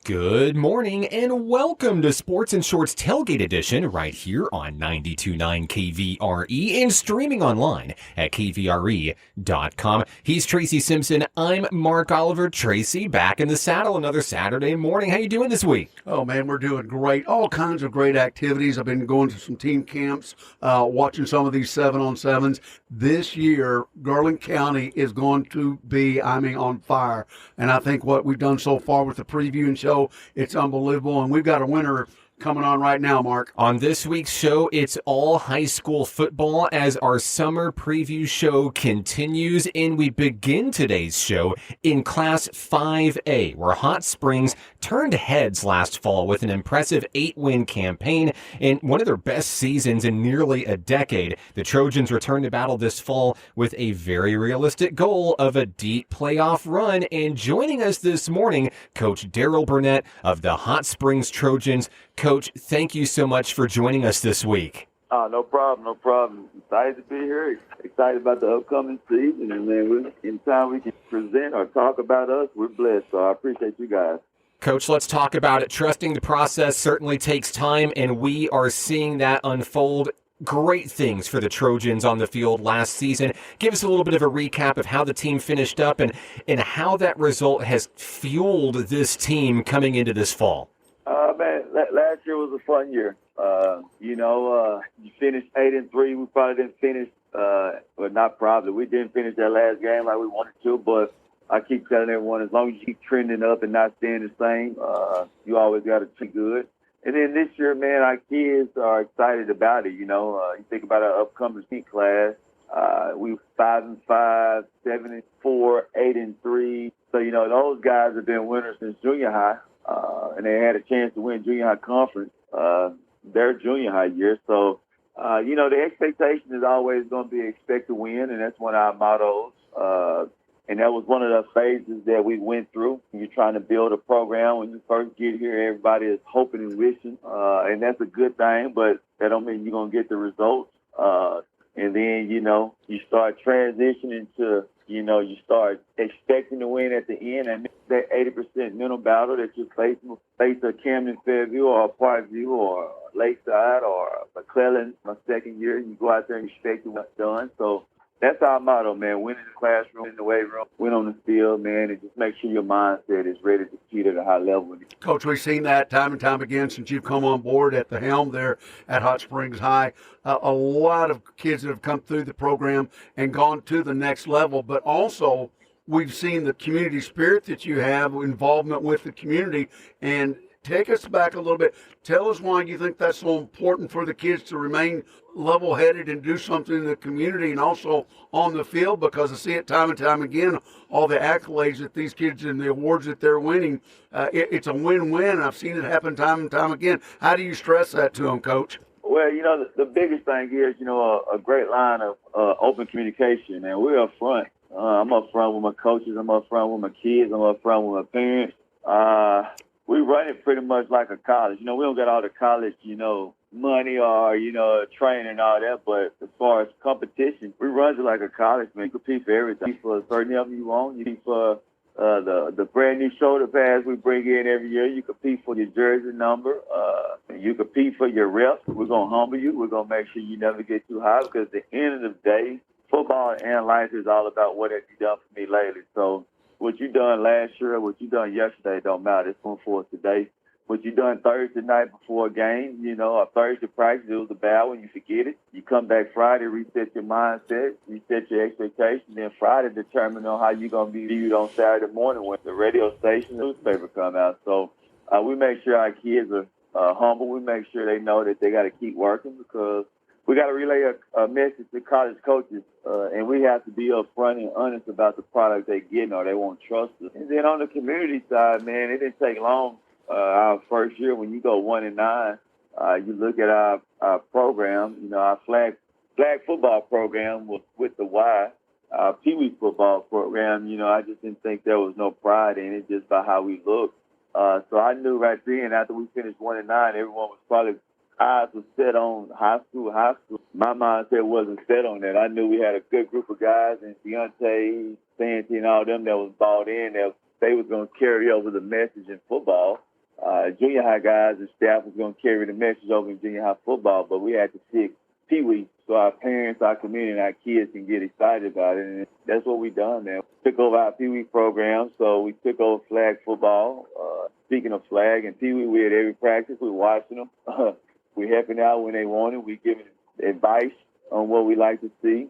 Good morning and welcome to Sports and Shorts Tailgate Edition right here on 92.9 KVRE and streaming online at kvre.com. He's Tracy Simpson. I'm Mark Oliver. Tracy, back in the saddle another Saturday morning. How you doing this week? Oh, man, we're doing great. All kinds of great activities. I've been going to some team camps, watching some of these 7-on-7s. This year, Garland County is going to be, on fire. And I think what we've done so far with the preview and show, it's unbelievable. And we've got a winner coming on right now, Mark. On this week's show, it's all high school football as our summer preview show continues, and we begin today's show in Class 5A, where Hot Springs turned heads last fall with an impressive 8-win campaign and one of their best seasons in nearly a decade. The Trojans return to battle this fall with a very realistic goal of a deep playoff run, and joining us this morning, Coach Daryl Burnett of the Hot Springs Trojans. Coach, thank you so much for joining us this week. No problem. Excited to be here. Excited about the upcoming season. And then anytime we can present or talk about us, we're blessed. So I appreciate you guys. Coach, let's talk about it. Trusting the process certainly takes time, and we are seeing that unfold. Great things for the Trojans on the field last season. Give us a little bit of a recap of how the team finished up and how that result has fueled this team coming into this fall. Man, last year was a fun year. You finished 8-3. We probably didn't finish, well, not probably. We didn't finish that last game like we wanted to, but I keep telling everyone, as long as you keep trending up and not staying the same, you always got to be good. And then this year, man, our kids are excited about it. You think about our upcoming senior class. We 5-5, 7-4, 8-3. So, those guys have been winners since junior high. And they had a chance to win junior high conference their junior high year. So, the expectation is always going to be expect to win, and that's one of our mottos. And that was one of the phases that we went through. You're trying to build a program. When you first get here, everybody is hoping and wishing, and that's a good thing, but that don't mean you're going to get the results. And then, you start transitioning to, you start expecting to win at the end, and that 80% mental battle that you face a Camden Fairview or a Parkview or Lakeside or McClellan, my second year, you go out there and expect to what's done. So that's our motto, man. Win in the classroom, in the weight room, win on the field, man, and just make sure your mindset is ready to compete at a high level. Coach, we've seen that time and time again since you've come on board at the helm there at Hot Springs High. A lot of kids that have come through the program and gone to the next level, but also we've seen the community spirit that you have, involvement with the community, and take us back a little bit. Tell us why you think that's so important for the kids to remain level-headed and do something in the community and also on the field, because I see it time and time again, all the accolades that these kids and the awards that they're winning. It's a win-win. I've seen it happen time and time again. How do you stress that to them, Coach? Well, the biggest thing is, a great line of open communication, and we're up front. I'm up front with my coaches. I'm up front with my kids. I'm up front with my parents. We run it pretty much like a college. We don't get all the college, money or, training and all that. But as far as competition, we run it like a college, man. You compete for everything. You compete for a certain level you want. You compete for the brand new shoulder pads we bring in every year. You compete for your jersey number. You compete for your reps. We're going to humble you. We're going to make sure you never get too high, because at the end of the day, football and life is all about what have you done for me lately. So what you done last year, what you done yesterday don't matter. It's going for us today. What you done Thursday night before a game, or Thursday practice, it was a bad one. You forget it. You come back Friday, reset your mindset, reset your expectations. Then Friday determine on how you're going to be viewed on Saturday morning when the radio station, the newspaper come out. So we make sure our kids are humble. We make sure they know that they got to keep working, because we got to relay a message to college coaches, and we have to be upfront and honest about the product they're getting, or they won't trust us. And then on the community side, man, it didn't take long. Our first year, when you go 1-9, you look at our program. Our flag football program was with the Y. Our Pee Wee football program, I just didn't think there was no pride in it, just by how we looked. So I knew right then, after we finished 1-9, everyone was probably eyes was set on high school. My mindset wasn't set on that. I knew we had a good group of guys, and Deontay, Santy, and all them that was bought in, that they was going to carry over the message in football. Junior high guys and staff was going to carry the message over in junior high football, but we had to fix Pee Wee so our parents, our community, and our kids can get excited about it. And that's what we done, man. We took over our Pee Wee program, so we took over flag football. Speaking of flag and Pee Wee, we had every practice. We watching them. We helping out when they want it. We giving advice on what we like to see.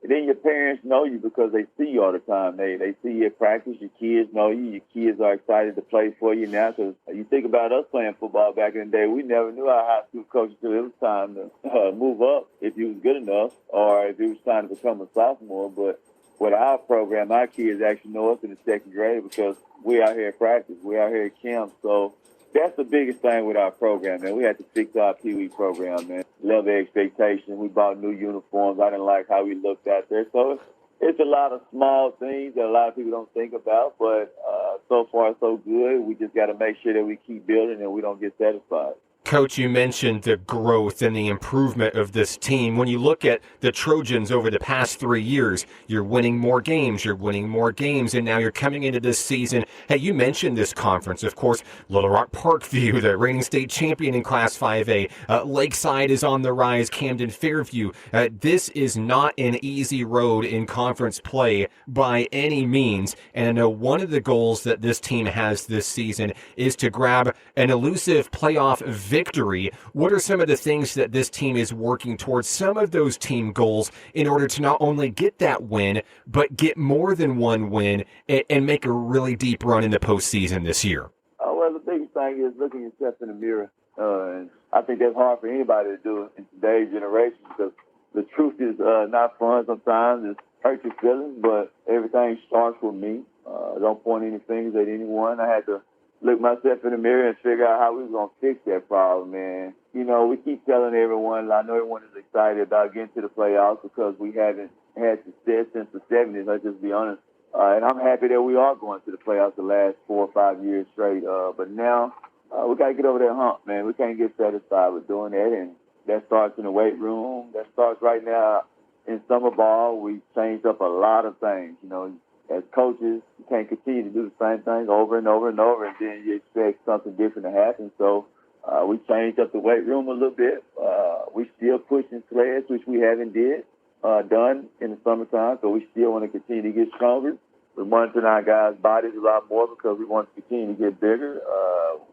And then your parents know you because they see you all the time. They see you at practice. Your kids know you. Your kids are excited to play for you now. Because you think about us playing football back in the day, we never knew our high school coach until it was time to move up if you was good enough or if it was time to become a sophomore. But with our program, our kids actually know us in the second grade because we're out here at practice. We're out here at camp. So that's the biggest thing with our program, man. We had to fix our Pee Wee program, man. Level expectations. We bought new uniforms. I didn't like how we looked out there. So it's a lot of small things that a lot of people don't think about, but so far so good. We just got to make sure that we keep building and we don't get satisfied. Coach, you mentioned the growth and the improvement of this team. When you look at the Trojans over the past 3 years, you're winning more games, and now you're coming into this season. Hey, you mentioned this conference. Of course, Little Rock Parkview, the reigning state champion in Class 5A. Lakeside is on the rise, Camden Fairview. This is not an easy road in conference play by any means. And I know one of the goals that this team has this season is to grab an elusive playoff victory. What are some of the things that this team is working towards, some of those team goals, in order to not only get that win, but get more than one win and make a really deep run in the postseason this year? Well, the biggest thing is looking yourself in the mirror. And I think that's hard for anybody to do in today's generation because the truth is not fun sometimes. It hurts your feelings, but everything starts with me. Don't point any fingers at anyone. I had to look myself in the mirror and figure out how we was going to fix that problem, man. You know, we keep telling everyone, I know everyone is excited about getting to the playoffs because we haven't had success since the 70s, let's just be honest. And I'm happy that we are going to the playoffs the last 4 or 5 years straight. But now we got to get over that hump, man. We can't get satisfied with doing that, and that starts in the weight room. That starts right now in summer ball. We changed up a lot of things, you know. As coaches, you can't continue to do the same thing over and over and over, and then you expect something different to happen. So we changed up the weight room a little bit. We still pushing sleds, which we haven't done in the summertime, so we still want to continue to get stronger. We're monitoring our guys' bodies a lot more because we want to continue to get bigger.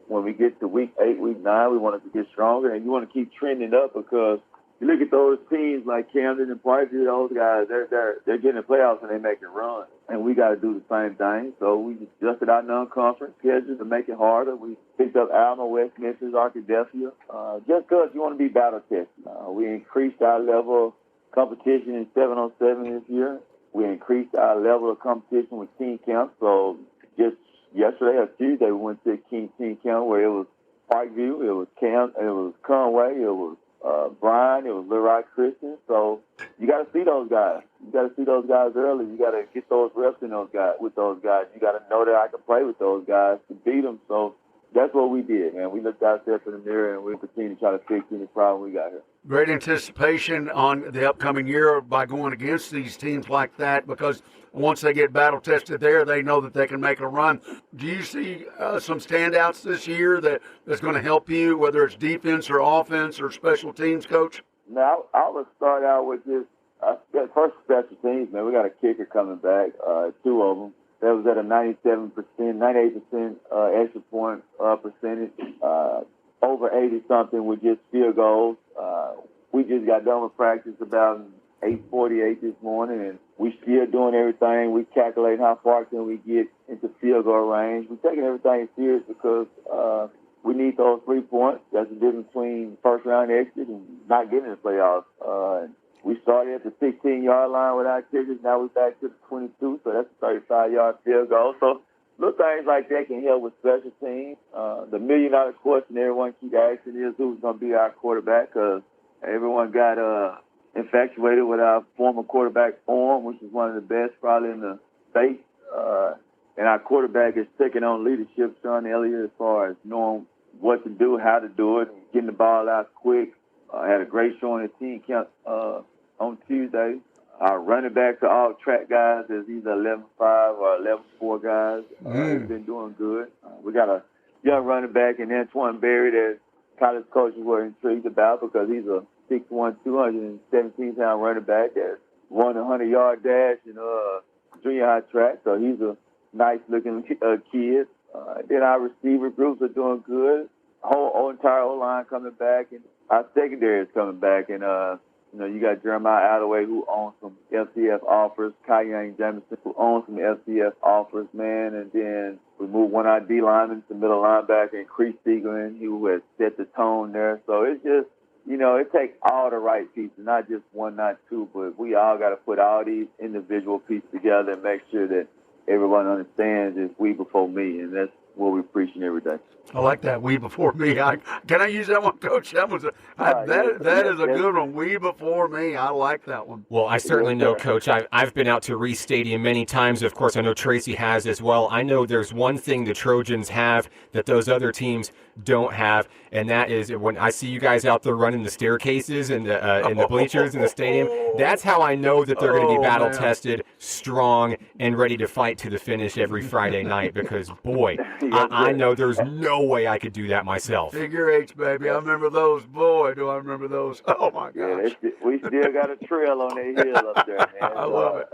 When we get to week 8, week 9, we want to get stronger, and you want to keep trending up because you look at those teams like Camden and Parkview, those guys, they're getting the playoffs and they make it run. And we got to do the same thing. So we adjusted our non-conference schedule to make it harder. We picked up Alma, West Memphis, Arkadelphia, just because you want to be battle-tested. We increased our level of competition in 7-on-7 this year. We increased our level of competition with team camp. So just yesterday or Tuesday, we went to a team camp where it was Parkview, it was Conway, it was Bryan, it was Little Rock Christian. So you got to see those guys. You got to see those guys early. You got to get those reps in with those guys. You got to know that I can play with those guys to beat them. So that's what we did, man. We looked ourselves in the mirror and we continue to try to fix any problem we got here. Great anticipation on the upcoming year by going against these teams like that because once they get battle tested there, they know that they can make a run. Do you see some standouts this year that's going to help you, whether it's defense or offense or special teams, Coach? Now, I would start out with this. First, special teams, man. We got a kicker coming back, 2 of them. That was at a 98% extra point percentage, over 80-something with just field goals. We just got done with practice about 8:48 this morning, and we still doing everything. We calculating how far can we get into field goal range. We're taking everything serious because we need those 3 points. That's the difference between first-round exit and not getting in the playoffs. We started at the 16-yard line with our kickers. Now we're back to the 22, so that's a 35-yard field goal. So little things like that can help with special teams. The million-dollar question everyone keeps asking is who's going to be our quarterback because everyone got infatuated with our former quarterback form, which is one of the best probably in the state. And our quarterback is taking on leadership, Sean Elliott, as far as knowing what to do, how to do it, and getting the ball out quick. Had a great showing at team camp on Tuesday. Our running backs are all track guys. There's either 11.5 or 11.4 guys. They've been doing good. We got a young running back, and Antoine Berry that college coaches were intrigued about because he's a 6'1", 217-pound running back that won a 100-yard dash in junior high track. So he's a nice-looking kid. Then our receiver groups are doing good. Whole entire O-line coming back, and our secondary is coming back. And you got Jeremiah Alloway, who owns some FCS offers, Kayane Jamison, who owns some FCS offers, man. And then we moved one of our D linemen to middle linebacker, and Chris Siegelman, who has set the tone there. So it's just, it takes all the right pieces, not just one, not two, but we all got to put all these individual pieces together and make sure that everyone understands it's we before me, and that's what we're preaching every day. I like that, we before me. Can I use that one, Coach? That is a good one, we before me. I like that one. Well, I certainly know, Coach. I've been out to Reese Stadium many times. Of course, I know Tracy has as well. I know there's one thing the Trojans have that those other teams don't have, and that is when I see you guys out there running the staircases and the bleachers in the stadium, that's how I know that they're going to be battle-tested, strong, and ready to fight to the finish every Friday night because, boy, I know there's no way I could do that myself. Figure eights, baby. I remember those. Boy, do I remember those. Oh, my gosh. Yeah, we still got a trail on that hill up there, man. I love it.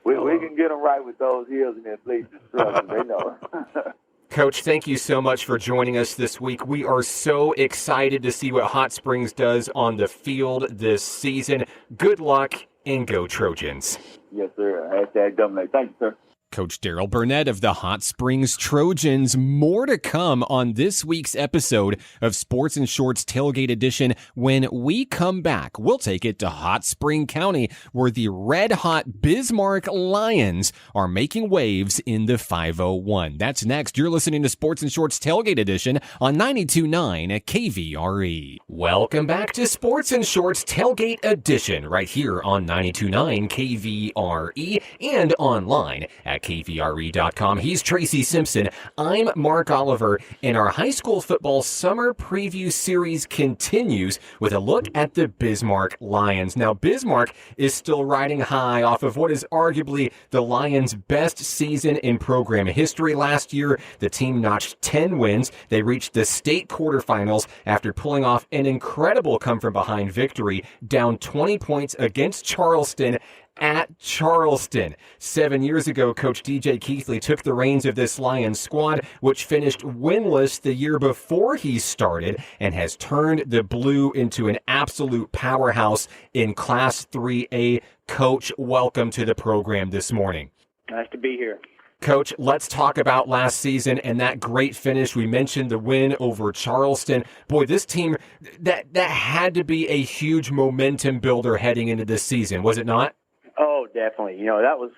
We can get them right with those hills and their bleachers. Trust me, they know. Coach, thank you so much for joining us this week. We are so excited to see what Hot Springs does on the field this season. Good luck and go Trojans. Yes, sir. #Dominate. Thank you, sir. Coach Daryl Burnett of the Hot Springs Trojans. More to come on this week's episode of Sports and Shorts Tailgate Edition. When we come back, we'll take it to Hot Spring County, where the red-hot Bismarck Lions are making waves in the 501. That's next. You're listening to Sports and Shorts Tailgate Edition on 92.9 at KVRE. Welcome back to Sports and Shorts Tailgate Edition, right here on 92.9 KVRE and online at KVRE.com. He's Tracy Simpson. I'm Mark Oliver, and our high school football summer preview series continues with a look at the Bismarck Lions. Now, Bismarck is still riding high off of what is arguably the Lions' best season in program history. Last year, the team notched 10 wins. They reached the state quarterfinals after pulling off an incredible come-from-behind victory, down 20 points against Charleston at Charleston. 7 years ago, Coach DJ Keithley took the reins of this Lions squad, which finished winless the year before he started and has turned the Blue into an absolute powerhouse in Class 3A. Coach, welcome to the program this morning. Nice to be here. Coach, let's talk about last season and that great finish. We mentioned the win over Charleston. Boy, this team, that had to be a huge momentum builder heading into this season, was it not? Oh, definitely. That was,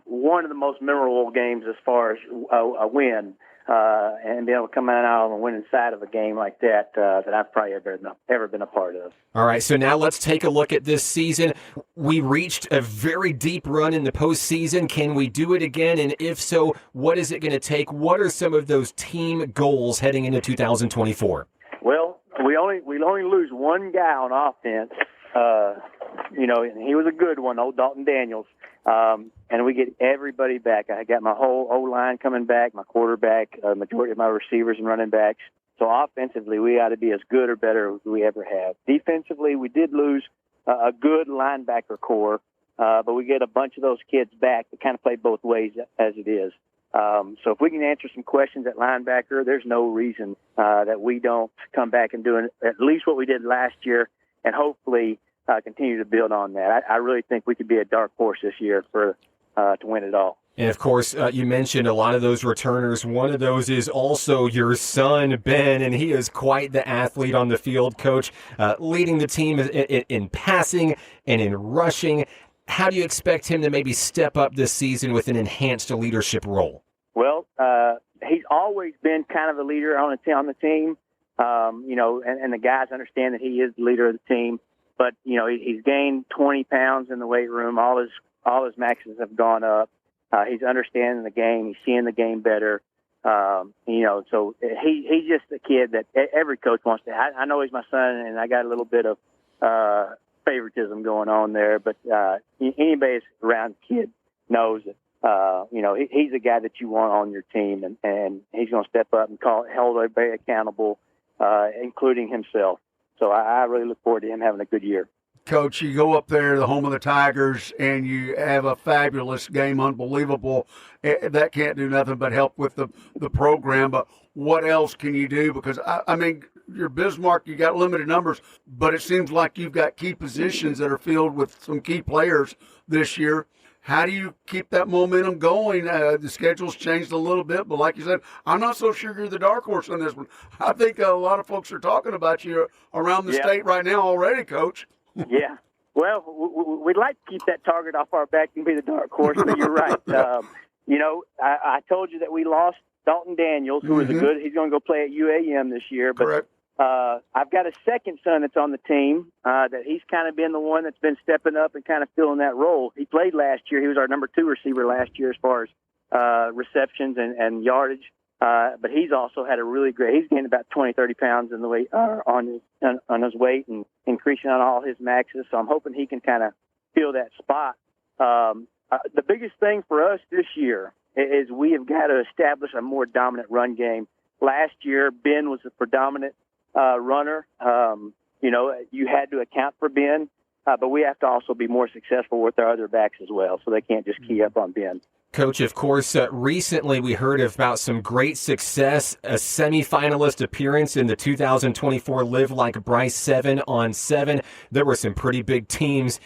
one of the most memorable games as far as a win. And being able to come out on the winning side of a game like that, that I've probably ever been a part of. All right, so now let's take a look at this season. We reached a very deep run in the postseason. Can we do it again? And if so, what is it going to take? What are some of those team goals heading into 2024? Well, we only lose one guy on offense. And he was a good one, old Dalton Daniels. And we get everybody back. I got my whole O-line coming back, my quarterback, majority of my receivers and running backs. So offensively, we ought to be as good or better as we ever have. Defensively, we did lose a good linebacker core, but we get a bunch of those kids back that kind of play both ways as it is. So if we can answer some questions at linebacker, there's no reason that we don't come back and do at least what we did last year, and hopefully continue to build on that. I really think we could be a dark horse this year to win it all. And, of course, you mentioned a lot of those returners. One of those is also your son, Ben, and he is quite the athlete on the field, Coach, leading the team in passing and in rushing. How do you expect him to maybe step up this season with an enhanced leadership role? Well, he's always been kind of a leader on the team, and the guys understand that he is the leader of the team. But, he's gained 20 pounds in the weight room. All his maxes have gone up. He's understanding the game. He's seeing the game better. So he's just a kid that every coach wants to. I know he's my son, and I got a little bit of favoritism going on there. But anybody that's around the kid knows that He's a guy that you want on your team, and he's going to step up and hold everybody accountable, including himself. So I really look forward to him having a good year. Coach, you go up there, the home of the Tigers, and you have a fabulous game, unbelievable. That can't do nothing but help with the program. But what else can you do? Because, I mean, you're Bismarck, you got limited numbers, but it seems like you've got key positions that are filled with some key players this year. How do you keep that momentum going? The schedule's changed a little bit, but like you said, I'm not so sure you're the dark horse on this one. I think a lot of folks are talking about you around the state right now already, Coach. Yeah. Well, we'd like to keep that target off our back and be the dark horse, but you're right. I told you that we lost Dalton Daniels, who was he's going to go play at UAM this year. But Correct. I've got a second son that's on the team that he's kind of been the one that's been stepping up and kind of filling that role. He played last year. He was our number 2 receiver last year as far as receptions and yardage. But he's also had a really great. He's gained about 20, 30 pounds in the weight on his weight and increasing on all his maxes. So I'm hoping he can kind of fill that spot. The biggest thing for us this year is we have got to establish a more dominant run game. Last year, Ben was the predominant runner. You had to account for Ben, but we have to also be more successful with our other backs as well, so they can't just key up on Ben. Coach, of course, recently we heard about some great success, a semifinalist appearance in the 2024 Live Like Bryce 7-on-7. There were some pretty big teams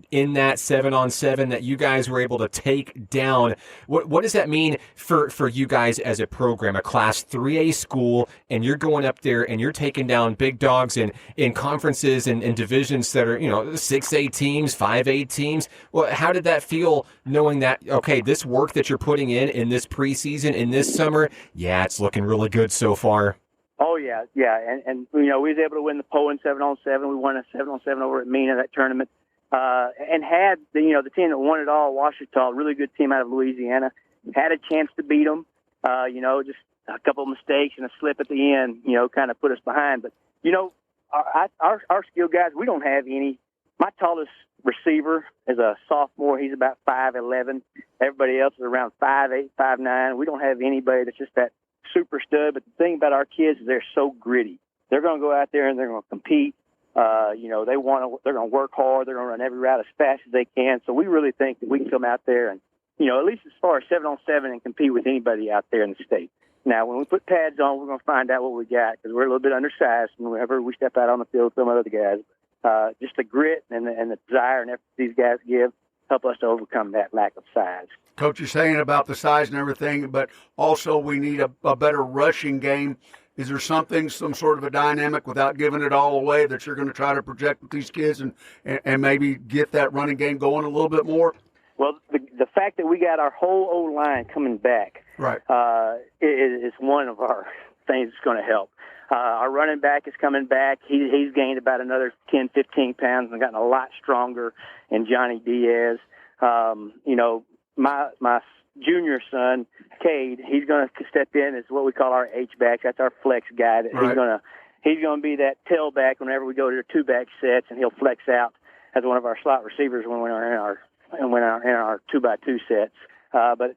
in that 7-on-7 that you guys were able to take down. What does that mean for you guys as a program, a Class 3A school, and you're going up there and you're taking down big dogs in conferences and divisions that are, 6A teams, 5A teams? Well, how did that feel knowing that, okay, this work that you're putting in this preseason, in this summer, it's looking really good so far? Oh, yeah. And we was able to win the Poland 7-on-7. We won a 7-on-7 over at Mena, that tournament, and had, the team that won it all, Ouachita, a really good team out of Louisiana, had a chance to beat them. Just a couple of mistakes and a slip at the end, kind of put us behind. But, our skill guys, we don't have any. My tallest receiver is a sophomore. He's about 5'11". Everybody else is around 5'8", 5'9". We don't have anybody that's just that super stud. But the thing about our kids is they're so gritty. They're going to go out there and they're going to compete. They're going to work hard. They're going to run every route as fast as they can. So we really think that we can come out there and, at least as far as 7-on-7 and compete with anybody out there in the state. Now, when we put pads on, we're going to find out what we got because we're a little bit undersized whenever we step out on the field with some other guys. Just the grit and the desire and effort these guys give help us to overcome that lack of size. Coach, you're saying about the size and everything, but also we need a better rushing game. Is there some sort of a dynamic without giving it all away that you're going to try to project with these kids and maybe get that running game going a little bit more? Well, the fact that we got our whole O-line coming back right, is one of our things that's going to help. Our running back is coming back. He's gained about another 10, 15 pounds and gotten a lot stronger. And Johnny Diaz, my junior son, Cade, he's going to step in as what we call our H-back. That's our flex guy. Right. He's going to be that tailback whenever we go to the 2-back sets, and he'll flex out as one of our slot receivers when we're in our 2x2 sets. But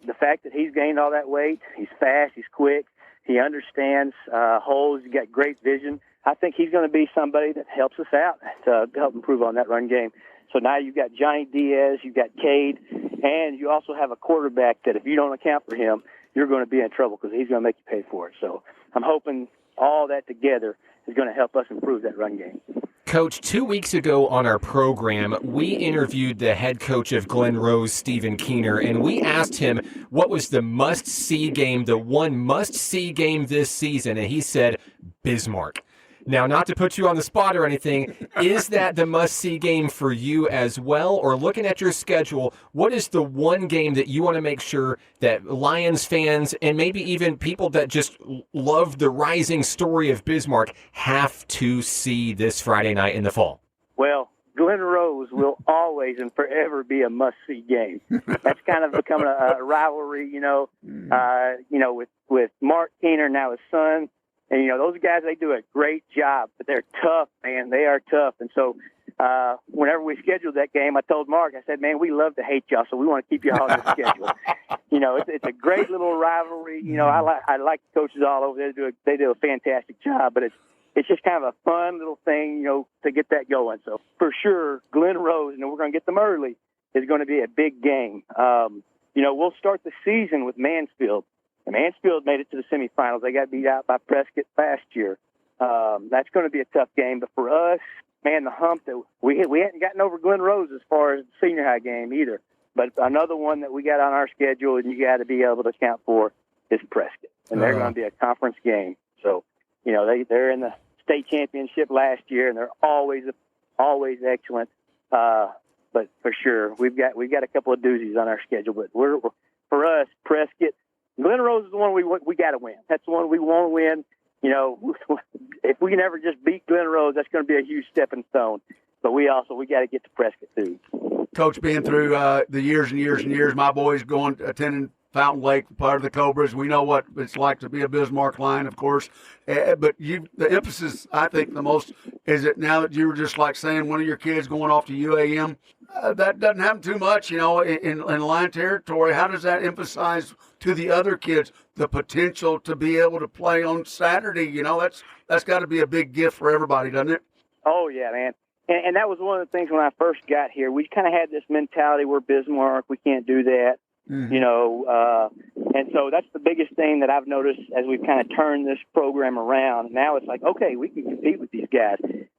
the fact that he's gained all that weight, he's fast, he's quick. He understands holes. He's got great vision. I think he's going to be somebody that helps us out to help improve on that run game. So now you've got Johnny Diaz, you've got Cade, and you also have a quarterback that if you don't account for him, you're going to be in trouble because he's going to make you pay for it. So I'm hoping all that together is going to help us improve that run game. Coach, 2 weeks ago on our program, we interviewed the head coach of Glen Rose, Stephen Keener, and we asked him what was the must-see game, the one must-see game this season, and he said Bismarck. Now, not to put you on the spot or anything, is that the must-see game for you as well? Or looking at your schedule, what is the one game that you want to make sure that Lions fans and maybe even people that just love the rising story of Bismarck have to see this Friday night in the fall? Well, Glen Rose will always and forever be a must-see game. That's kind of become a rivalry, with Mark Keener, now his son. And, those guys, they do a great job, but they're tough, man. They are tough. And so whenever we scheduled that game, I told Mark, I said, man, we love to hate y'all, so we want to keep y'all on the schedule. It's a great little rivalry. I like the coaches all over there. They do a fantastic job, but it's just kind of a fun little thing, to get that going. So for sure, Glen Rose, we're going to get them early, is going to be a big game. We'll start the season with Mansfield. And Mansfield made it to the semifinals. They got beat out by Prescott last year. That's going to be a tough game. But for us, man, the hump that we hadn't gotten over Glen Rose as far as the senior high game either. But another one that we got on our schedule and you got to be able to account for is Prescott. And they're going to be a conference game. So, they're in the state championship last year, and they're always excellent. But for sure, we've got a couple of doozies on our schedule. But for us, Prescott, Glen Rose is the one we got to win. That's the one we want to win. If we can ever just beat Glen Rose, that's going to be a huge stepping stone. But we got to get to Prescott too. Coach, being through the years and years and years, my boys attending Fountain Lake, part of the Cobras. We know what it's like to be a Bismarck Lion, of course. But the emphasis, I think, the most is that now that you were just like saying one of your kids going off to UAM, that doesn't happen too much, in Lion territory. How does that emphasize to the other kids the potential to be able to play on Saturday? That's got to be a big gift for everybody, doesn't it? Oh, yeah, man. And that was one of the things when I first got here. We kind of had this mentality, we're Bismarck, we can't do that. Mm-hmm. And so that's the biggest thing that I've noticed as we've kind of turned this program around. Now it's like, okay, we can compete with these guys.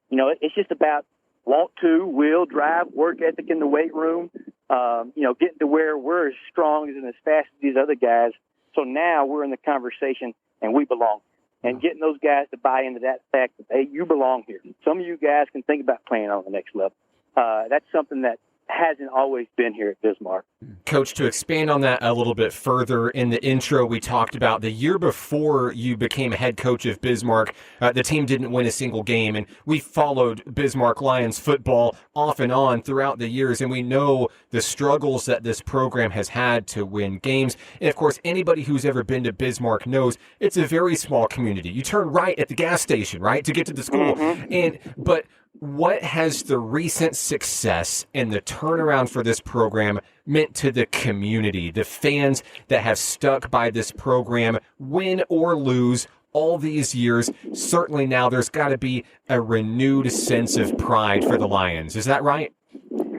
It's just about want to, will, drive, work ethic in the weight room, getting to where we're as strong and as fast as these other guys. So now we're in the conversation and we belong. And getting those guys to buy into that fact that, hey, you belong here. Some of you guys can think about playing on the next level. That's something that hasn't always been here at Bismarck. Coach, to expand on that a little bit further, in the intro we talked about the year before you became head coach of Bismarck, the team didn't win a single game, and we followed Bismarck Lions football off and on throughout the years, and we know the struggles that this program has had to win games. And of course, anybody who's ever been to Bismarck knows it's a very small community. You turn right at the gas station, right, to get to the school. Mm-hmm. But what has the recent success and the turnaround for this program meant to the community, the fans that have stuck by this program, win or lose all these years? Certainly now there's got to be a renewed sense of pride for the Lions. Is that right?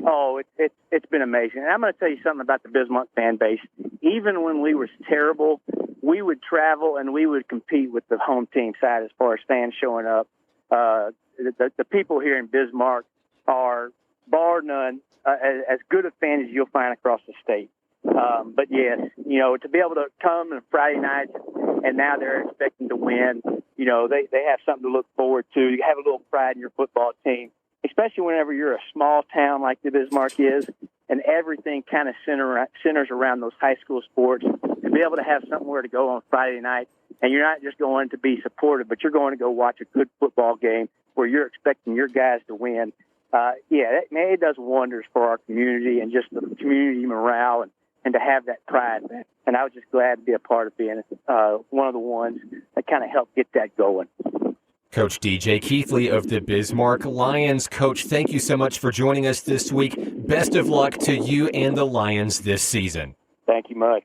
Oh, it's been amazing. And I'm going to tell you something about the Bismarck fan base. Even when we were terrible, we would travel and we would compete with the home team side as far as fans showing up. The people here in Bismarck are, bar none, as good a fan as you'll find across the state. But yes, to be able to come on Friday nights and now they're expecting to win, they have something to look forward to. You have a little pride in your football team, especially whenever you're a small town like the Bismarck is, and everything kind of centers around those high school sports. To be able to have somewhere to go on Friday night, and you're not just going to be supportive, but you're going to go watch a good football game where you're expecting your guys to win. It does wonders for our community and just the community morale and to have that pride. And I was just glad to be a part of being one of the ones that kind of helped get that going. Coach DJ Keithley of the Bismarck Lions. Coach, thank you so much for joining us this week. Best of luck to you and the Lions this season. Thank you much.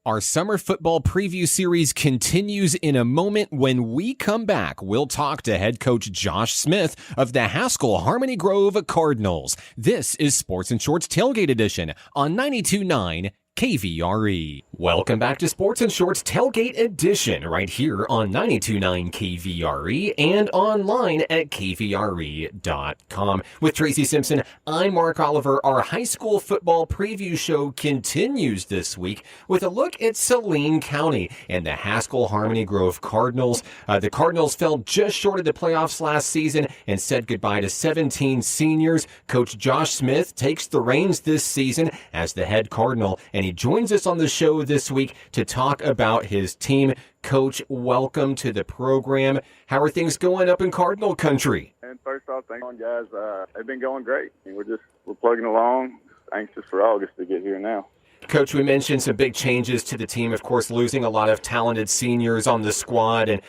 Our summer football preview series continues in a moment. When we come back, we'll talk to head coach Josh Smith of the Haskell Harmony Grove Cardinals. This is Sports and Shorts Tailgate Edition on 92.9 KVRE. Welcome back to Sports and Shorts Tailgate Edition right here on 92.9 KVRE and online at kvre.com. With Tracy Simpson, I'm Mark Oliver. Our high school football preview show continues this week with a look at Saline County and the Haskell Harmony Grove Cardinals. The Cardinals fell just short of the playoffs last season and said goodbye to 17 seniors. Coach Josh Smith takes the reins this season as the head Cardinal, and he joins us on the show this week to talk about his team. Coach, welcome to the program. How are things going up in Cardinal country? And first off, thanks, guys. They've been going great. We're plugging along. Anxious for August to get here now. Coach, we mentioned some big changes to the team, of course, losing a lot of talented seniors on the squad. And,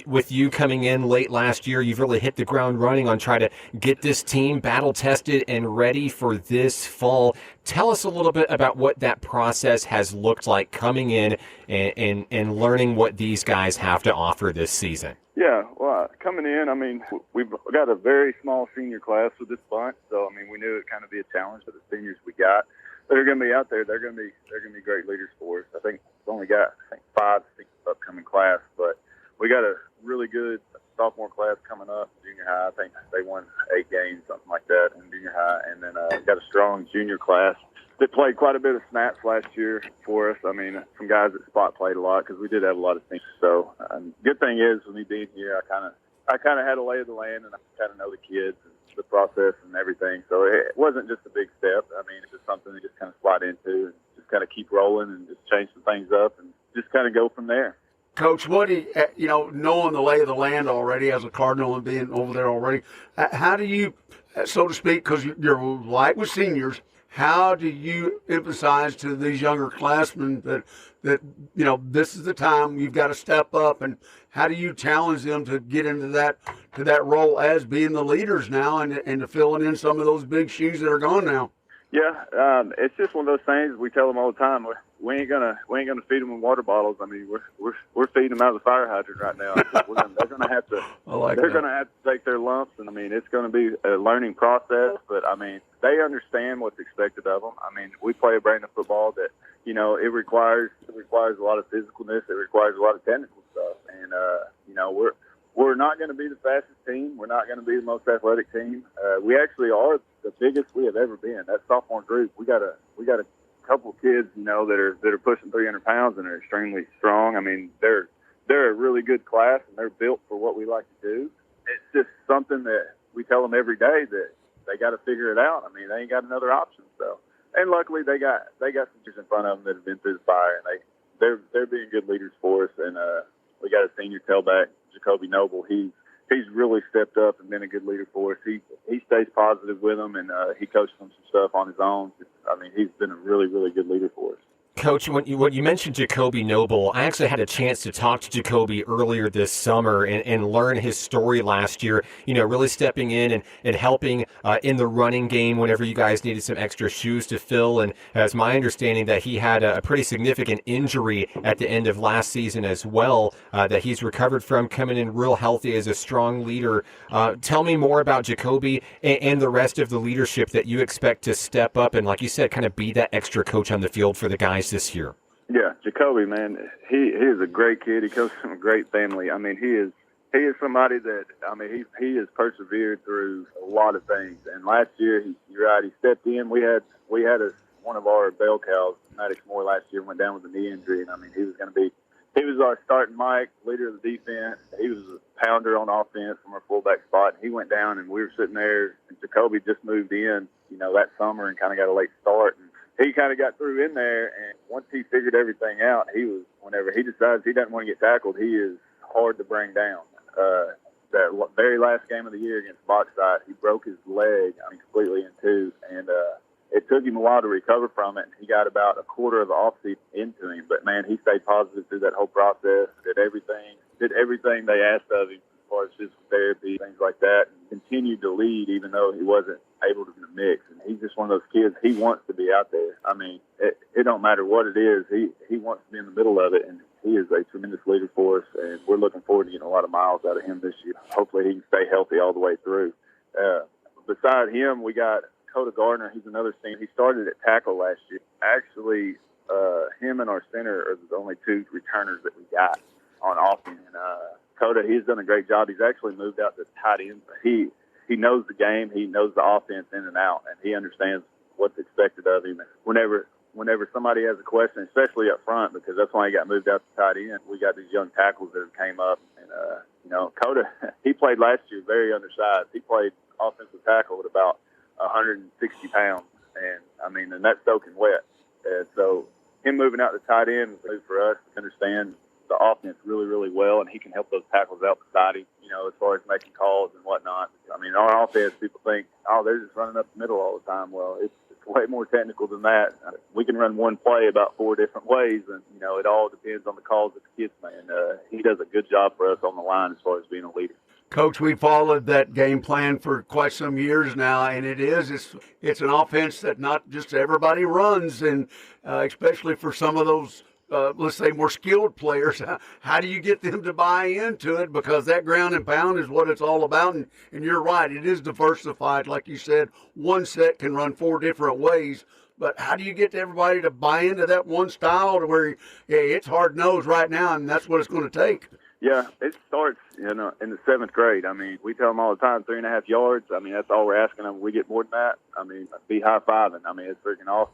with you coming in late last year, you've really hit the ground running on trying to get this team battle-tested and ready for this fall. Tell us a little bit about what that process has looked like coming in and learning what these guys have to offer this season. Yeah, well, coming in, I mean, we've got a very small senior class with this bunch, so I mean, we knew it kind of be a challenge for the seniors we got. They're going to be out there. They're going to be great leaders for us. I think we've only got 5 upcoming class, but we got a really good sophomore class coming up. Junior high, I think they won 8 games, something like that, in junior high, and then got a strong junior class that played quite a bit of snaps last year for us. I mean, some guys that spot played a lot because we did have a lot of things. So, good thing is, with me being here, I kind of had a lay of the land, and I kind of know the kids and the process and everything. So it wasn't just a big step. I mean, it's just something to just kind of slide into and just kind of keep rolling and just change some things up and just kind of go from there. Coach, what do you, knowing the lay of the land already as a Cardinal and being over there already, how do you, so to speak, because you're light with seniors, how do you emphasize to these younger classmen that this is the time you've got to step up, and how do you challenge them to get into that role as being the leaders now and to filling in some of those big shoes that are gone now? Yeah, it's just one of those things we tell them all the time. We ain't gonna feed them in water bottles. I mean, we're feeding them out of the fire hydrant right now. They're gonna have to. Gonna have to take their lumps, and I mean, it's gonna be a learning process. But I mean, they understand what's expected of them. I mean, we play a brand of football that it requires a lot of physicalness. It requires a lot of technical stuff, and we're not going to be the fastest team. We're not going to be the most athletic team. We actually are the biggest we have ever been. That sophomore group, we got a couple of kids, that are pushing 300 pounds and are extremely strong. I mean, they're a really good class, and they're built for what we like to do. It's just something that we tell them every day that they got to figure it out. I mean, they ain't got another option. So, and luckily they got some kids in front of them that have been through the fire, and they're being good leaders for us. And we got a senior tailback, Jacoby Noble. He's really stepped up and been a good leader for us. He stays positive with them, and he coaches them some stuff on his own. I mean, he's been a really, really good leader for us. Coach, when you mentioned Jacoby Noble, I actually had a chance to talk to Jacoby earlier this summer and learn his story last year, really stepping in and helping in the running game whenever you guys needed some extra shoes to fill. And it's my understanding that he had a pretty significant injury at the end of last season as well, that he's recovered from, coming in real healthy as a strong leader. Tell me more about Jacoby and the rest of the leadership that you expect to step up and, like you said, kind of be that extra coach on the field for the guys this year. Yeah, Jacoby, man, he is a great kid. He comes from a great family. I mean, he is somebody that, I mean, he has persevered through a lot of things. And last year, you're right, he stepped in. We had one of our bell cows, Maddox Moore, last year went down with a knee injury, and I mean, he was our starting Mike, leader of the defense. He was a pounder on offense from our fullback spot. And he went down, and we were sitting there, and Jacoby just moved in, that summer and kind of got a late start. And he kind of got through in there, and once he figured everything out, whenever he decides he doesn't want to get tackled, he is hard to bring down. That very last game of the year against Bauxite, he broke his leg, completely in two, and it took him a while to recover from it. He got about a quarter of the offseason into him, but man, he stayed positive through that whole process, did everything they asked of him as far as physical therapy, things like that, and continued to lead even though he wasn't able to mix. And he's just one of those kids, he wants to be out there. I mean, it don't matter what it is, he wants to be in the middle of it, and he is a tremendous leader for us, and we're looking forward to getting a lot of miles out of him this year. Hopefully he can stay healthy all the way through. Beside him, we got Coda Gardner. He's another senior. He started at tackle last year. Actually, him and our center are the only 2 returners that we got on offense. And Coda, he's done a great job. He's actually moved out to tight end. He knows the game. He knows the offense in and out, and he understands what's expected of him. Whenever somebody has a question, especially up front, because that's why he got moved out to tight end, we got these young tackles that came up. And, Coda, he played last year very undersized. He played offensive tackle at about 160 pounds, and that's soaking wet. And so him moving out to tight end was good for us to understand the offense really, really well, and he can help those tackles out beside him, as far as making calls and whatnot. I mean, our offense, people think, they're just running up the middle all the time. Well, it's way more technical than that. We can run one play about 4 different ways, and, you know, it all depends on the calls that the kids make. And he does a good job for us on the line as far as being a leader. Coach, we followed that game plan for quite some years now, and it's an offense that not just everybody runs, and especially for some of those, let's say, more skilled players. How do you get them to buy into it? Because that ground and pound is what it's all about, and you're right, it is diversified. Like you said, one set can run 4 different ways, but how do you get everybody to buy into that one style to where, it's hard-nosed right now, and that's what it's going to take? Yeah, it starts, in the 7th grade. I mean, we tell them all the time, 3.5 yards. I mean, that's all we're asking them. We get more than that. I mean, be high-fiving. I mean, it's freaking awesome.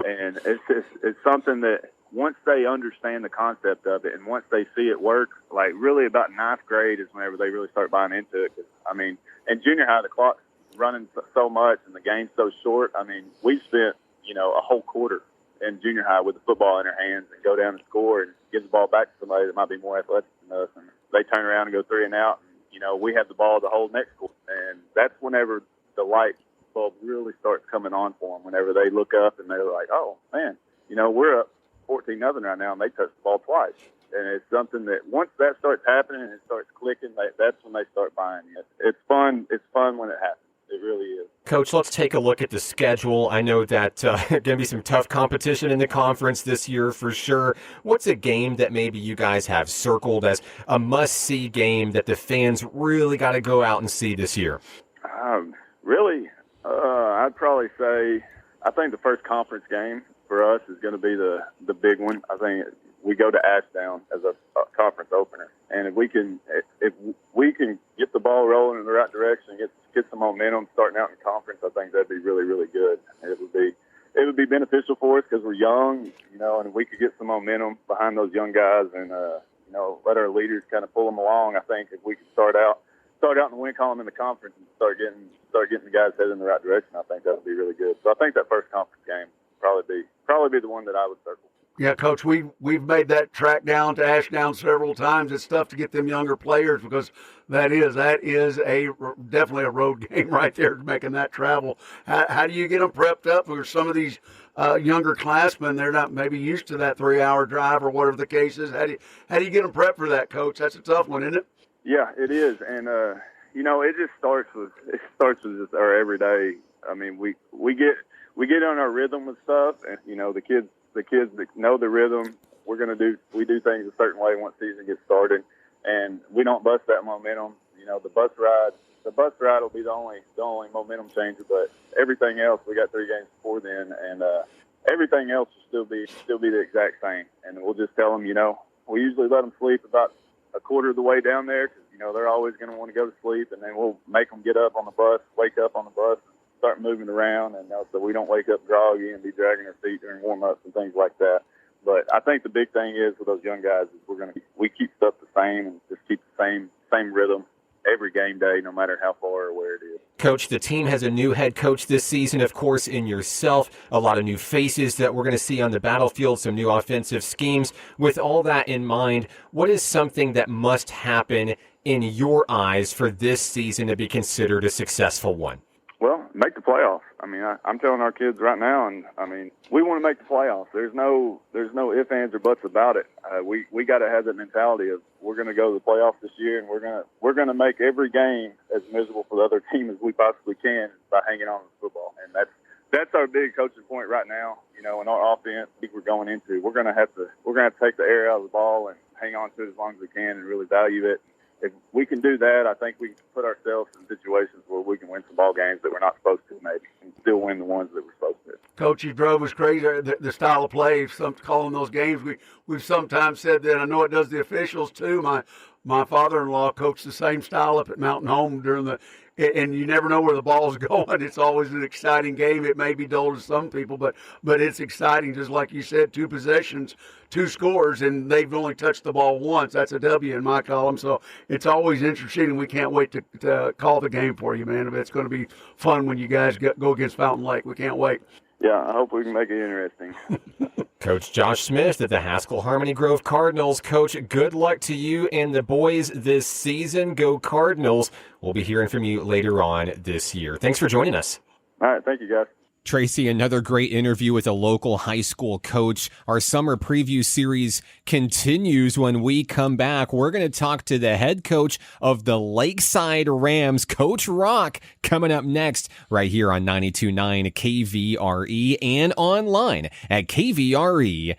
And it's something that once they understand the concept of it and once they see it work, like really about 9th grade is whenever they really start buying into it. 'Cause, I mean, in junior high, the clock's running so much and the game's so short. I mean, we spent, a whole quarter in junior high with the football in our hands and go down and score and give the ball back to somebody that might be more athletic than us. And they turn around and go 3 and out. And, we have the ball the whole next quarter. And that's whenever the light bulb really starts coming on for them, whenever they look up and they're like, oh, man, we're up 14-0 right now, and they touched the ball twice. And it's something that once that starts happening and it starts clicking, that's when they start buying it. It's fun. It's fun when it happens. It really is. Coach, let's take a look at the schedule. I know that going to be some tough competition in the conference this year for sure. What's a game that maybe you guys have circled as a must-see game that the fans really got to go out and see this year? Really, I'd probably say I think the first conference game for us is going to be the big one. I think we go to Ashdown as a conference opener, and if we can get the ball rolling in the right direction, get some momentum starting out in conference, I think that'd be really, really good. It would be beneficial for us because we're young, and if we could get some momentum behind those young guys and let our leaders kind of pull them along. I think if we could start out in the win column in the conference and start getting the guys headed in the right direction, I think that would be really good. So I think that first conference game probably be the one that I would circle. Yeah, Coach, we've made that track down to Ashdown several times. It's tough to get them younger players because that is definitely a road game right there, making that travel. How do you get them prepped up for some of these younger classmen? They're not maybe used to that 3-hour drive or whatever the case is. How do you get them prepped for that, Coach? That's a tough one, isn't it? Yeah, it is, and it just starts with just our everyday. I mean, we get on our rhythm with stuff, and the kids that know the rhythm, we do things a certain way once season gets started, and we don't bust that momentum. The bus ride will be the only momentum changer, but everything else, we got 3 games before then, and everything else will still be the exact same. And we'll just tell them, we usually let them sleep about a quarter of the way down there because they're always going to want to go to sleep, and then we'll make them get up on the bus, wake up on the bus, start moving around, and so we don't wake up groggy and be dragging our feet during warm-ups and things like that. But I think the big thing is with those young guys is we keep stuff the same and just keep the same rhythm every game day, no matter how far or where it is. Coach, the team has a new head coach this season, of course, in yourself, a lot of new faces that we're going to see on the battlefield, some new offensive schemes. With all that in mind, what is something that must happen in your eyes for this season to be considered a successful one? Well, make the playoffs. I mean, I'm telling our kids right now, and I mean, we want to make the playoffs. There's no ifs, ands, or buts about it. We got to have that mentality of we're going to go to the playoffs this year, and we're going to make every game as miserable for the other team as we possibly can by hanging on to the football. And that's our big coaching point right now. In our offense, I think we're going into, we're going to have to take the air out of the ball and hang on to it as long as we can and really value it. If we can do that, I think we can put ourselves in situations where we can win some ball games that we're not supposed to, maybe, and still win the ones that we're supposed to. Coach, you drove us crazy. The style of play, calling those games. We've sometimes said that. I know it does the officials too. My father-in-law coached the same style up at Mountain Home and you never know where the ball's going. It's always an exciting game. It may be dull to some people, but it's exciting. Just like you said, 2 possessions, 2 scores, and they've only touched the ball once. That's a W in my column. So it's always interesting, and we can't wait to call the game for you, man. It's going to be fun when you guys go against Fountain Lake. We can't wait. Yeah, I hope we can make it interesting. Coach Josh Smith at the Haskell Harmony Grove Cardinals. Coach, good luck to you and the boys this season. Go Cardinals. We'll be hearing from you later on this year. Thanks for joining us. All right, thank you, guys. Tracy, another great interview with a local high school coach. Our summer preview series continues. When we come back, we're going to talk to the head coach of the Lakeside Rams, Coach Rock, coming up next right here on 92.9 KVRE and online at kvre.com.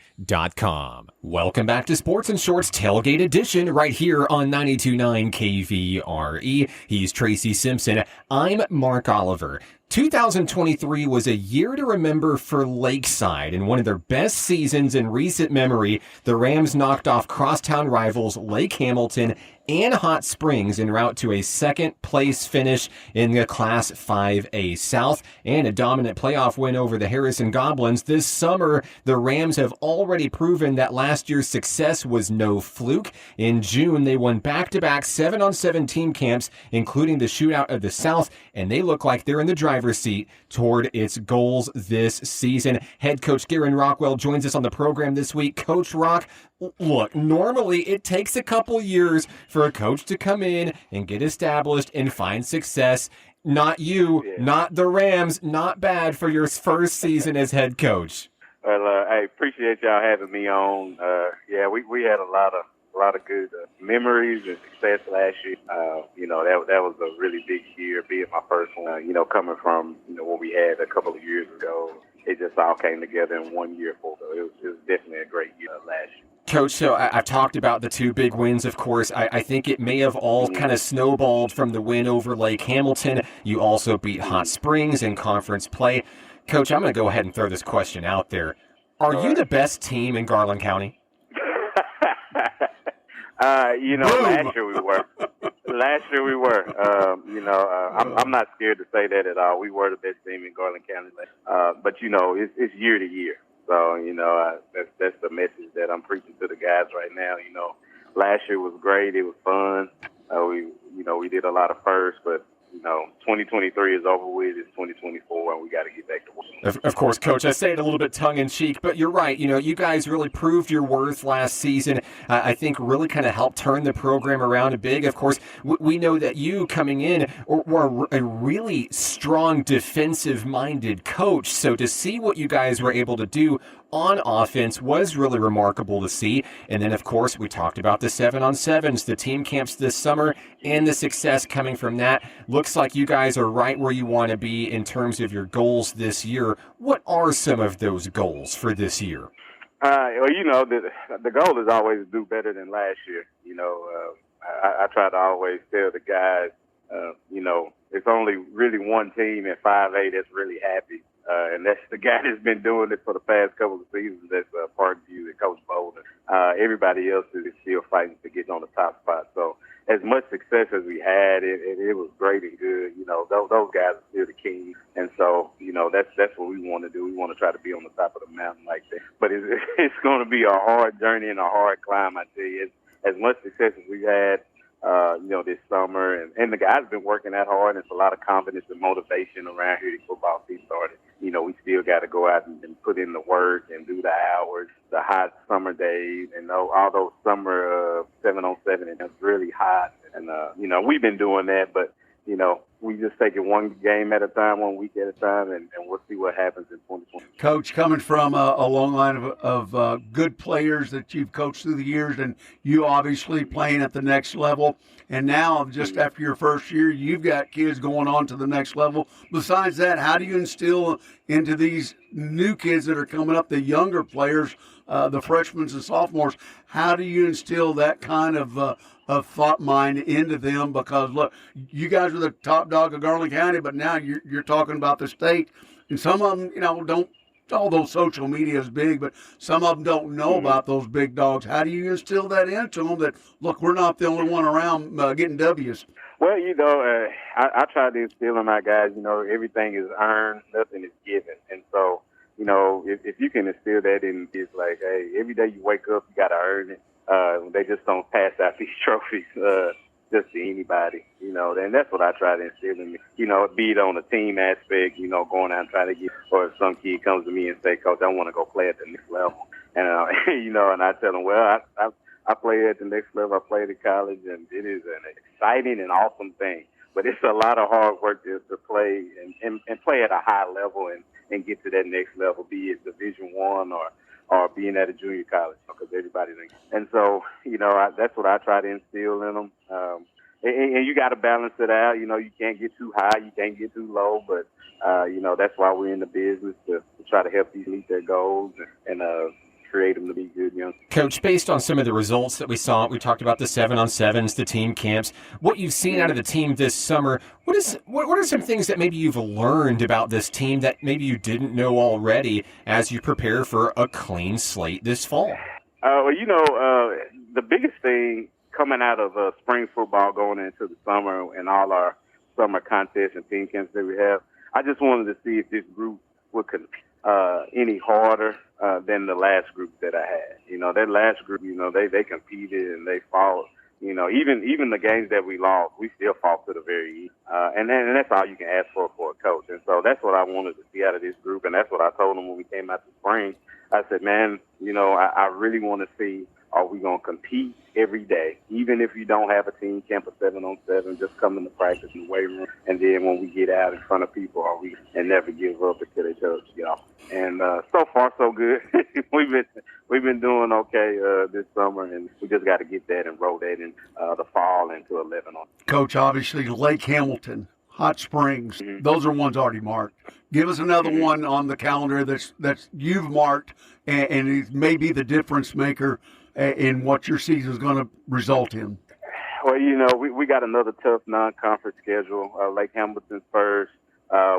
Welcome back to Sports and Shorts Tailgate Edition right here on 92.9 KVRE. He's Tracy Simpson. I'm Mark Oliver. 2023 was a year to remember for Lakeside. In one of their best seasons in recent memory, the Rams knocked off crosstown rivals Lake Hamilton and Hot Springs en route to a second-place finish in the Class 5A South and a dominant playoff win over the Harrison Goblins. This summer, the Rams have already proven that last year's success was no fluke. In June, they won back-to-back 7-on-7 team camps, including the Shootout of the South, and they look like they're in the driver's seat toward its goals this season. Head coach Garen Rockwell joins us on the program this week. Coach Rock, look, normally it takes a couple years for a coach to come in and get established and find success. Not you, not the Rams, not bad for your first season as head coach. Well, I appreciate y'all having me on. We had a lot of good memories and success last year. That was a really big year, being my first one. Coming from what we had a couple of years ago, it just all came together in 1 year for us. So it was definitely a great year last year. Coach, so I've talked about the two big wins, of course. I think it may have all kind of snowballed from the win over Lake Hamilton. You also beat Hot Springs in conference play. Coach, I'm going to go ahead and throw this question out there. Are you the best team in Garland County? Last year we were. I'm not scared to say that at all. We were the best team in Garland County. But it's year to year. So, that's the message that I'm preaching to the guys right now. Last year was great. It was fun. We did a lot of firsts, but 2023 is over with. It's 2024, and we got to get back to work. Of course, Coach, I say it a little bit tongue-in-cheek, but you're right. You guys really proved your worth last season. I think really kind of helped turn the program around a big. Of course, we know that you coming in were a really strong defensive-minded coach. So to see what you guys were able to do on offense was really remarkable to see. And then, of course, we talked about the 7-on-7s, the team camps this summer, and the success coming from that. Looks like you guys are right where you want to be in terms of your goals this year. What are some of those goals for this year? The goal is always to do better than last year. I try to always tell the guys, it's only really one team in 5A that's really happy. And that's the guy that's been doing it for the past couple of seasons. That's Parkview and Coach Bolden. Everybody else is still fighting to get on the top spot. So as much success as we had, it was great and good. Those guys are still the king. And so, that's what we want to do. We want to try to be on the top of the mountain like that. But it's going to be a hard journey and a hard climb, I tell you. As much success as we've had, this summer, and the guys have been working that hard. There's a lot of confidence and motivation around here. The football season started. We still got to go out and put in the work and do the hours, the hot summer days, and all those summer 7-on-7, and it's really hot. And, we've been doing that, but, we just take it one game at a time, 1 week at a time, and we'll see what happens in 2020. Coach, coming from a long line of good players that you've coached through the years, and you obviously playing at the next level, and now just after your first year, you've got kids going on to the next level. Besides that, how do you instill into these new kids that are coming up, the younger players, the freshmen and sophomores, how do you instill that kind of thought mind into them? Because look, you guys are the top dog of Garland County, but now you're talking about the state, and some of them, don't. Although social media is big, but some of them don't know about those big dogs. How do you instill that into them? That look, we're not the only one around getting W's. Well, I try to instill in my guys. Everything is earned, nothing is given, and so. If you can instill that in, it's like, hey, every day you wake up, you got to earn it. They just don't pass out these trophies just to anybody, and that's what I try to instill in me. Be it on the team aspect, going out and trying to get, or if some kid comes to me and say, Coach, I want to go play at the next level. And, and I tell them, well, I play at the next level. I played at college, and it is an exciting and awesome thing. but it's a lot of hard work to play and play at a high level and get to that next level, be it Division I or being at a junior college, because everybody thinks. And so, that's what I try to instill in them. And you got to balance it out. You can't get too high, you can't get too low, but that's why we're in the business to try to help these meet their goals and create them to be good young. Coach, based on some of the results that we saw, we talked about the 7-on-7s, the team camps, what you've seen out of the team this summer, what are some things that maybe you've learned about this team that maybe you didn't know already as you prepare for a clean slate this fall? The biggest thing coming out of spring football going into the summer and all our summer contests and team camps that we have, I just wanted to see if this group would compete any harder than the last group that I had. That last group, they competed and they fought. Even the games that we lost, we still fought to the very end. And that's all you can ask for a coach. And so that's what I wanted to see out of this group. And that's what I told them when we came out the spring. I said, man, I really want to see, are we going to compete every day? Even if you don't have a team camp of 7-on-7, just come into practice in the weight room. And then when we get out in front of people, and never give up until they tell us to get off. And so far, so good. We've been doing okay this summer, and we just got to get that and roll that in the fall into 11 on. Coach, obviously Lake Hamilton, Hot Springs, those are ones already marked. Give us another one on the calendar that's you've marked and it may be the difference maker in what your season is going to result in. Well, we got another tough non-conference schedule. Lake Hamilton's first.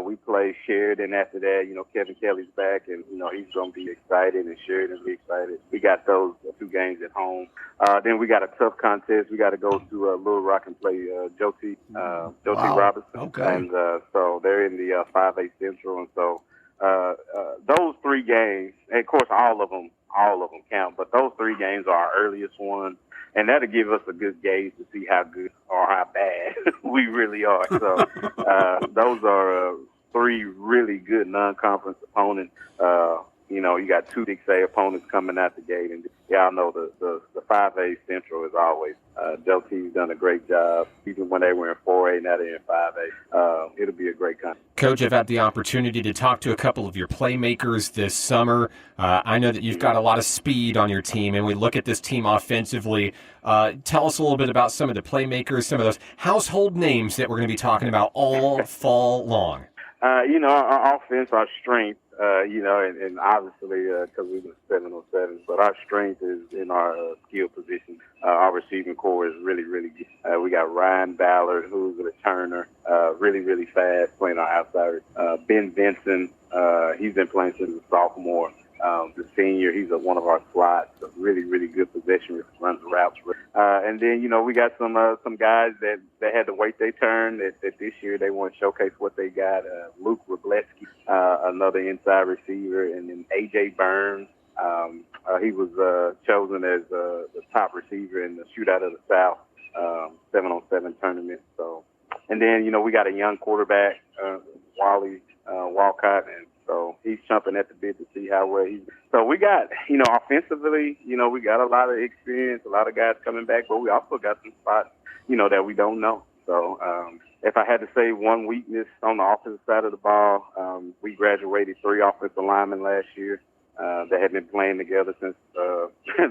We play Sheridan after that. Kevin Kelly's back, and, he's going to be excited, and Sheridan's be excited. We got those 2 games at home. Then we got a tough contest. We got to go to Little Rock and play Joe-T. Robinson. Okay. And so they're in the 5A Central. And so those 3 games, and of course, all of them count, but those 3 games are our earliest ones. And that'll give us a good gauge to see how good or how bad we really are. So those are 3 really good non-conference opponents. You got 2 6A opponents coming out the gate. And y'all know the 5A Central is always. Del-T's done a great job. Even when they were in 4A, now they're in 5A. It'll be a great contest. Coach, I've had the opportunity to talk to a couple of your playmakers this summer. I know that you've got a lot of speed on your team, and we look at this team offensively. Tell us a little bit about some of the playmakers, some of those household names that we're going to be talking about all fall long. Our offense, our strength, and obviously because we've been 7-on-7, but our strength is in our skill position. Our receiving core is really, really good. We got Ryan Ballard, who's a returner, really, really fast, playing our outsider. Ben Benson, he's been playing since a sophomore. The senior, he's one of our slots, a really, really good possession, runs routes. And then, we got some guys that had to wait their turn that this year they want to showcase what they got. Luke Wroblewski, another inside receiver, and then A.J. Burns. He was chosen as the top receiver in the Shootout of the South 7-on-7 tournament. So, and then, we got a young quarterback, Wally Walcott, and so he's chomping at the bit to see how well he's. So we got, offensively, we got a lot of experience, a lot of guys coming back, but we also got some spots, that we don't know. So if I had to say one weakness on the offensive side of the ball, we graduated 3 offensive linemen last year that had been playing together since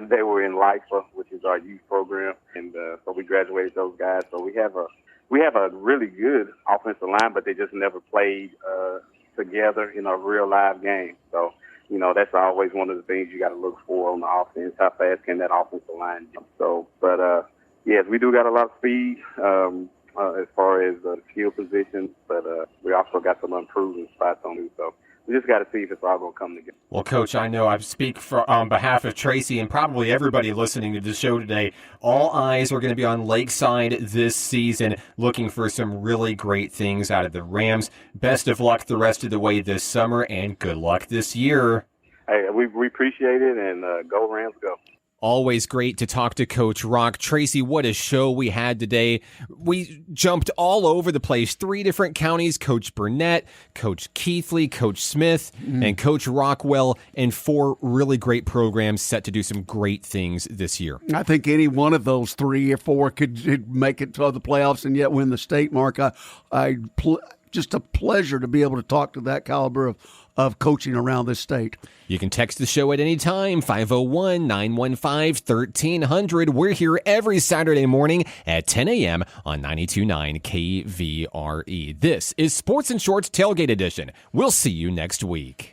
they were in LIFA, which is our youth program, and so we graduated those guys. So we have a really good offensive line, but they just never played together in a real live game. So, that's always one of the things you got to look for on the offense. How fast can that offensive line jump? So, but yes, we do got a lot of speed as far as skill positions, but we also got some improvement spots on it. So we just got to see if it's all going to come together. Well, Coach, I know I speak on behalf of Tracy and probably everybody listening to the show today. All eyes are going to be on Lakeside this season, looking for some really great things out of the Rams. Best of luck the rest of the way this summer, and good luck this year. Hey, we appreciate it, and go Rams, go. Always great to talk to Coach Rock. Tracy, what a show we had today. We jumped all over the place. 3 different counties, Coach Burnett, Coach Keithley, Coach Smith, and Coach Rockwell, and 4 really great programs set to do some great things this year. I think any one of those 3 or 4 could make it to the playoffs and yet win the state, Mark. Just a pleasure to be able to talk to that caliber of coaching around this state. You can text the show at any time, 501-915-1300. We're here every Saturday morning at 10 a.m. on 92.9 KVRE. This is Sports and Shorts Tailgate Edition. We'll see you next week.